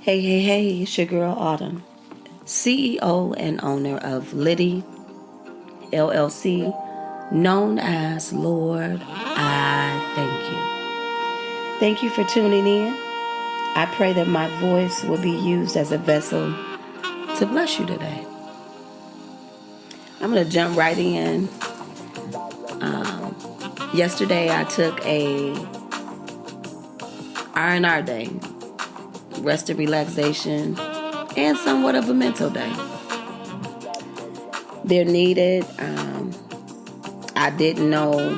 Hey, hey, hey, it's your girl Autumn, CEO and owner of Liddy LLC, known as Lord, I Thank You. Thank you for tuning in. I pray that my voice will be used as a vessel to bless you today. I'm going to jump right in. Yesterday I took a R&R day, rest and relaxation, and somewhat of a mental day. They're needed. I didn't know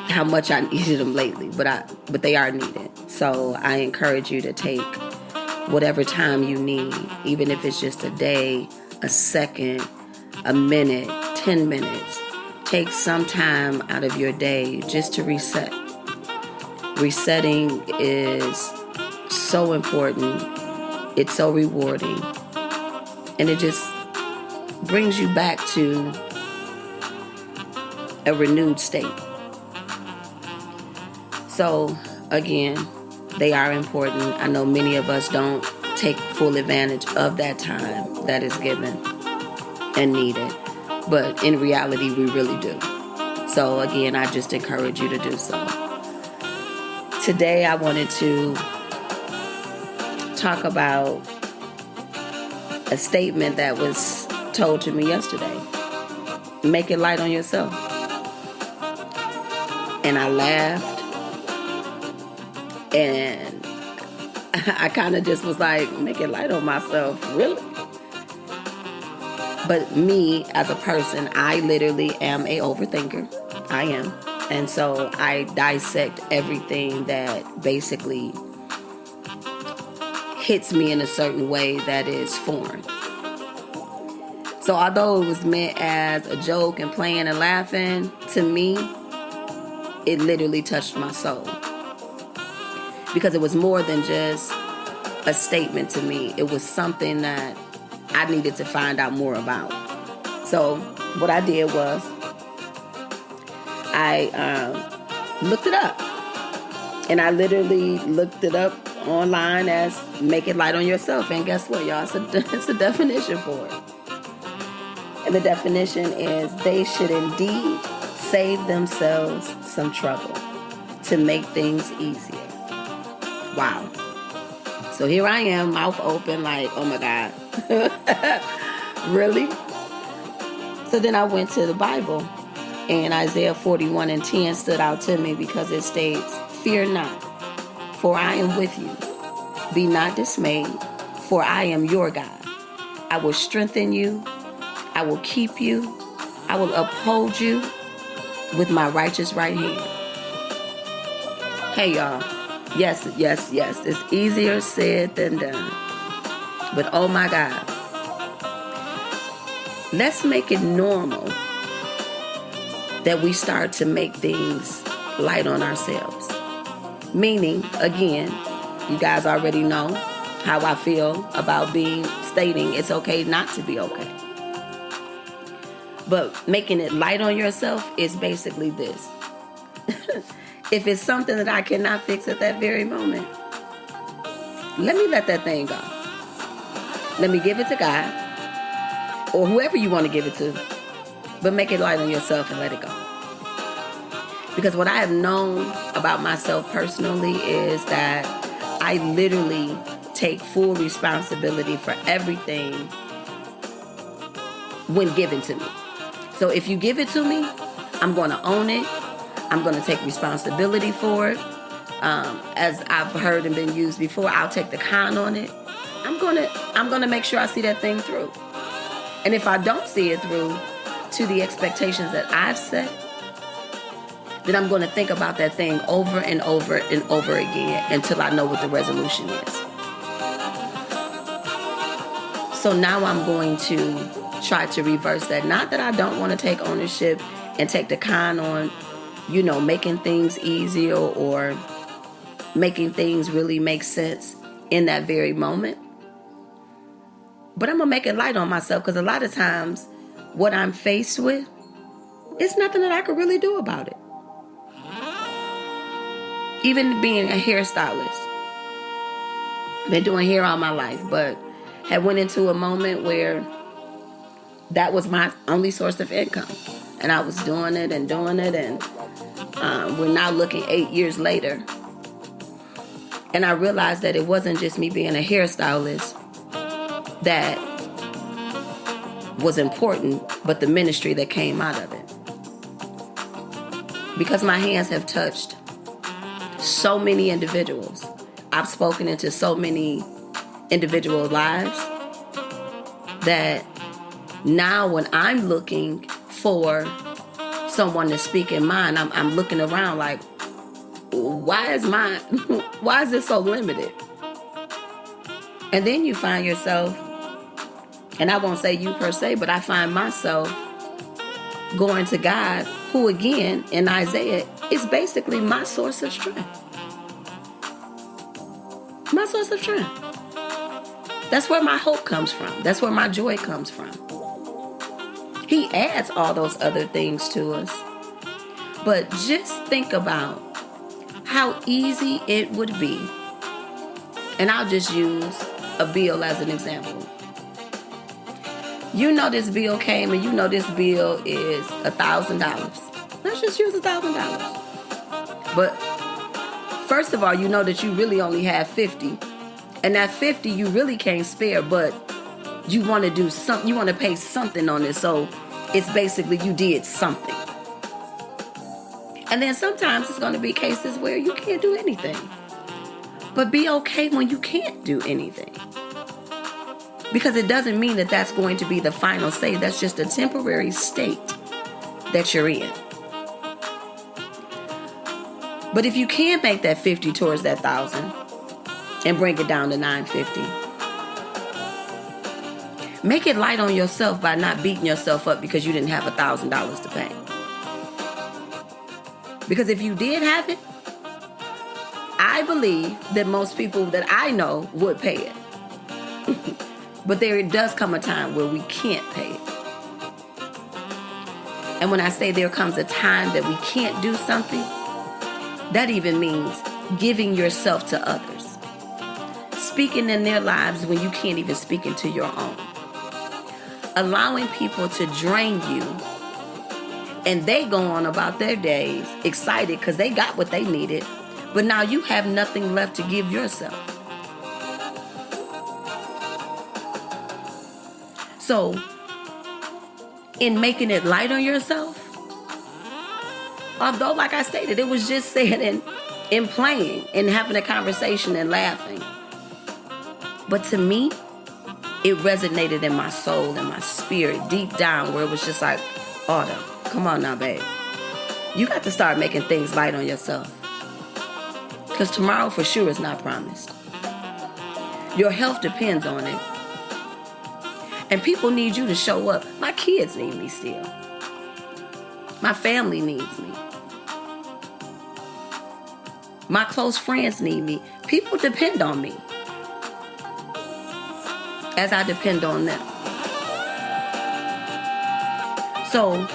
how much I needed them lately, but they are needed. So I encourage you to take whatever time you need, even if it's just a day, a second, a minute, 10 minutes. Take some time out of your day just to reset. Resetting is so important. It's so rewarding. And it just brings you back to a renewed state. So, again, they are important. I know many of us don't take full advantage of that time that is given and needed. But in reality, we really do. So, again, I just encourage you to do so. Today, I wanted to talk about a statement that was told to me yesterday. Make it light on yourself. And I laughed. And I kind of just was like, make it light on myself. Really? But me as a person, I literally am a overthinker. I am. And so I dissect everything that basically hits me in a certain way that is foreign. So although it was meant as a joke and playing and laughing, to me, it literally touched my soul. Because it was more than just a statement to me. It was something that I needed to find out more about. So what I did was I looked it up. And I literally looked it up online as make it light on yourself. And guess what, y'all? It's a definition for it. And the definition is they should indeed save themselves some trouble to make things easier. Wow. So here I am, mouth open, like, oh my God. Really? So then I went to the Bible, and Isaiah 41:10 stood out to me because it states, "Fear not, for I am with you. Be not dismayed, for I am your God. I will strengthen you. I will keep you. I will uphold you with my righteous right hand." Hey, y'all. Yes. It's easier said than done. But oh my God. Let's make it normal that we start to make things light on ourselves. Meaning, again, you guys already know how I feel about stating it's okay not to be okay. But making it light on yourself is basically this. If it's something that I cannot fix at that very moment, let me let that thing go. Let me give it to God or whoever you want to give it to, but make it light on yourself and let it go. Because what I have known about myself personally is that I literally take full responsibility for everything when given to me. So if you give it to me, I'm going to own it. I'm going to take responsibility for it. As I've heard and been used before, I'll take the con on it. I'm going to make sure I see that thing through. And if I don't see it through to the expectations that I've set, then I'm going to think about that thing over and over and over again until I know what the resolution is. So now I'm going to try to reverse that. Not that I don't want to take ownership and take the con on, making things easier or making things really make sense in that very moment. But I'm going to make it light on myself because a lot of times what I'm faced with, it's nothing that I could really do about it. Even being a hairstylist, Been doing hair all my life, but had went into a moment where that was my only source of income. And I was doing it. And we're now looking 8 years later. And I realized that it wasn't just me being a hairstylist that was important, but the ministry that came out of it. Because my hands have touched so many individuals. I've spoken into so many individual lives that now when I'm looking for someone to speak in mine, I'm looking around like, why is this so limited? And then you find yourself, and I won't say you per se, but I find myself going to God, who again, in Isaiah, is basically my source of strength. My source of strength. That's where my hope comes from. That's where my joy comes from. He adds all those other things to us. But just think about how easy it would be. And I'll just use a bill as an example. You know this bill came and you know this bill is $1,000. Let's just use $1,000. But first of all, you know that you really only have 50. And that 50 you really can't spare, but you want to do something, you want to pay something on it. So it's basically you did something. And then sometimes it's going to be cases where you can't do anything. But be okay when you can't do anything. Because it doesn't mean that that's going to be the final say. That's just a temporary state that you're in. But if you can make that 50 towards that 1,000 and bring it down to 950, make it light on yourself by not beating yourself up because you didn't have $1,000 to pay. Because if you did have it, I believe that most people that I know would pay it. But there does come a time where we can't pay it. And when I say there comes a time that we can't do something, that even means giving yourself to others. Speaking in their lives when you can't even speak into your own. Allowing people to drain you. And they go on about their days excited because they got what they needed. But now you have nothing left to give yourself. So, in making it light on yourself, although, like I stated, it was just said in playing and having a conversation and laughing. But to me, it resonated in my soul and my spirit deep down where it was just like, Autumn, come on now, babe. You got to start making things light on yourself. Because tomorrow for sure is not promised. Your health depends on it. And people need you to show up. My kids need me still. My family needs me. My close friends need me. People depend on me as I depend on them. So,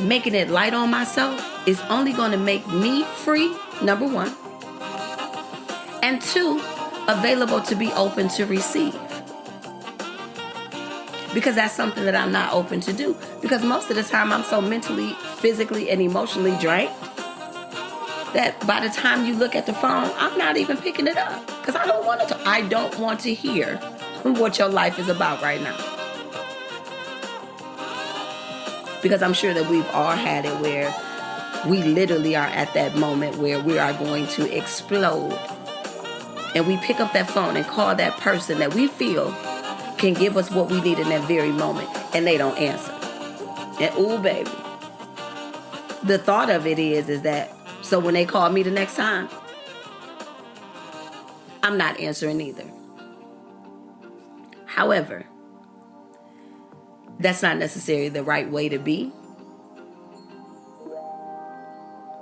making it light on myself is only going to make me free, number one. And two, available to be open to receive. Because that's something that I'm not open to do. Because most of the time I'm so mentally, physically, and emotionally drained that by the time you look at the phone, I'm not even picking it up. Because I don't want to. I don't want to hear what your life is about right now. Because I'm sure that we've all had it where we literally are at that moment where we are going to explode. And we pick up that phone and call that person that we feel can give us what we need in that very moment, and they don't answer. And ooh, baby. The thought of it is that, so when they call me the next time, I'm not answering either. However, that's not necessarily the right way to be.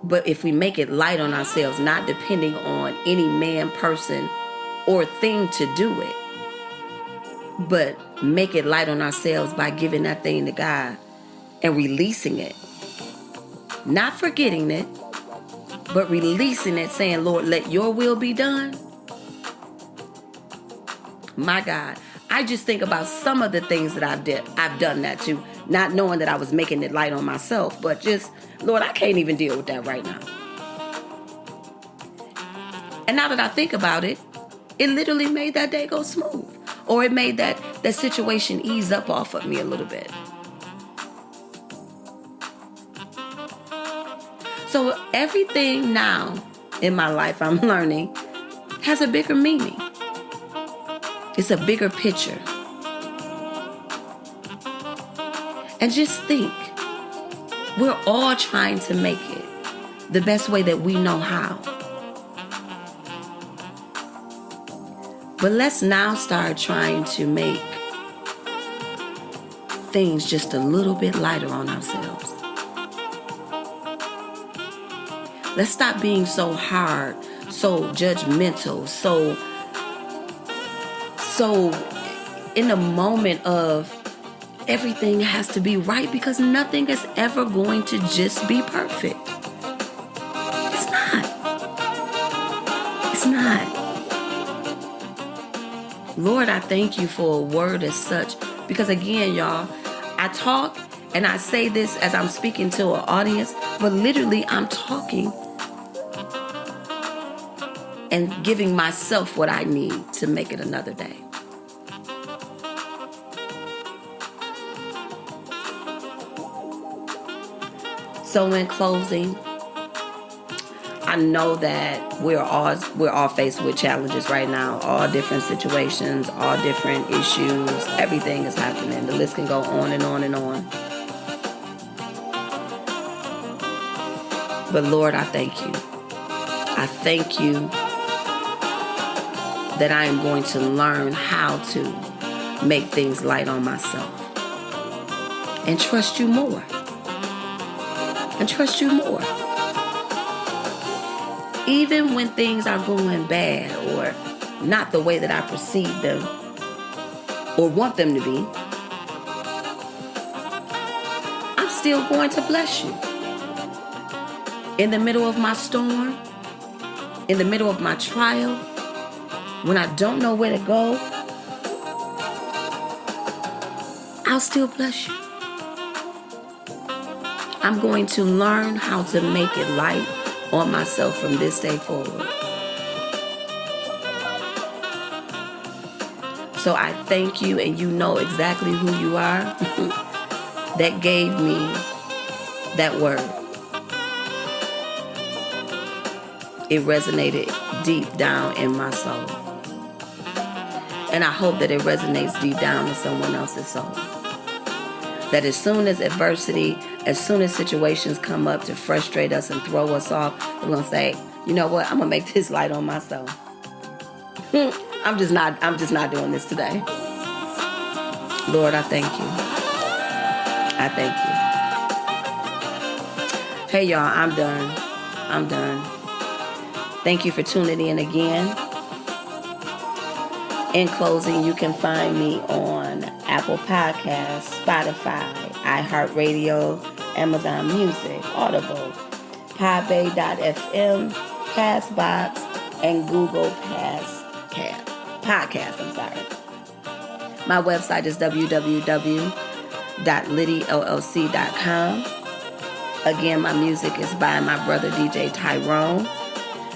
But if we make it light on ourselves, not depending on any man, person, or thing to do it, but make it light on ourselves by giving that thing to God and releasing it. Not forgetting it, but releasing it, saying, Lord, let your will be done. My God. I just think about some of the things that I've done that too, not knowing that I was making it light on myself, but just, Lord, I can't even deal with that right now. And now that I think about it, it literally made that day go smooth. Or it made that situation ease up off of me a little bit. So everything now in my life I'm learning has a bigger meaning. It's a bigger picture. And just think, we're all trying to make it the best way that we know how. But let's now start trying to make things just a little bit lighter on ourselves. Let's stop being so hard, so judgmental, so in the moment of everything has to be right, because nothing is ever going to just be perfect. It's not. It's not. Lord, I thank you for a word as such, because again, y'all, I talk and I say this as I'm speaking to an audience, but literally I'm talking and giving myself what I need to make it another day. So in closing, I know that we're all faced with challenges right now, all different situations, all different issues, everything is happening. The list can go on and on and on. But Lord, I thank you. I thank you that I am going to learn how to make things light on myself and trust you more. And trust you more. Even when things are going bad or not the way that I perceive them or want them to be, I'm still going to bless you. In the middle of my storm, in the middle of my trial, when I don't know where to go, I'll still bless you. I'm going to learn how to make it light on myself from this day forward. So I thank you, and you know exactly who you are that gave me that word. It resonated deep down in my soul. And I hope that it resonates deep down in someone else's soul. That as soon as adversity, as soon as situations come up to frustrate us and throw us off, we're going to say, you know what? I'm going to make this light on myself. I'm just not doing this today. Lord, I thank you. I thank you. Hey, y'all, I'm done. Thank you for tuning in again. In closing, you can find me on Apple Podcasts, Spotify, iHeartRadio, Amazon Music, Audible, Podbay.fm, Castbox, and Google Podcast. My website is www.liddyllc.com. Again, my music is by my brother DJ Tyrone.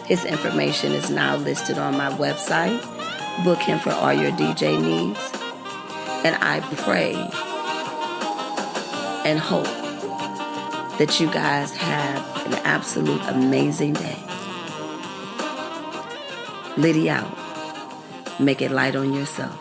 His information is now listed on my website. Book him for all your DJ needs. And I pray and hope that you guys have an absolute amazing day. Liddy out. Make it light on yourself.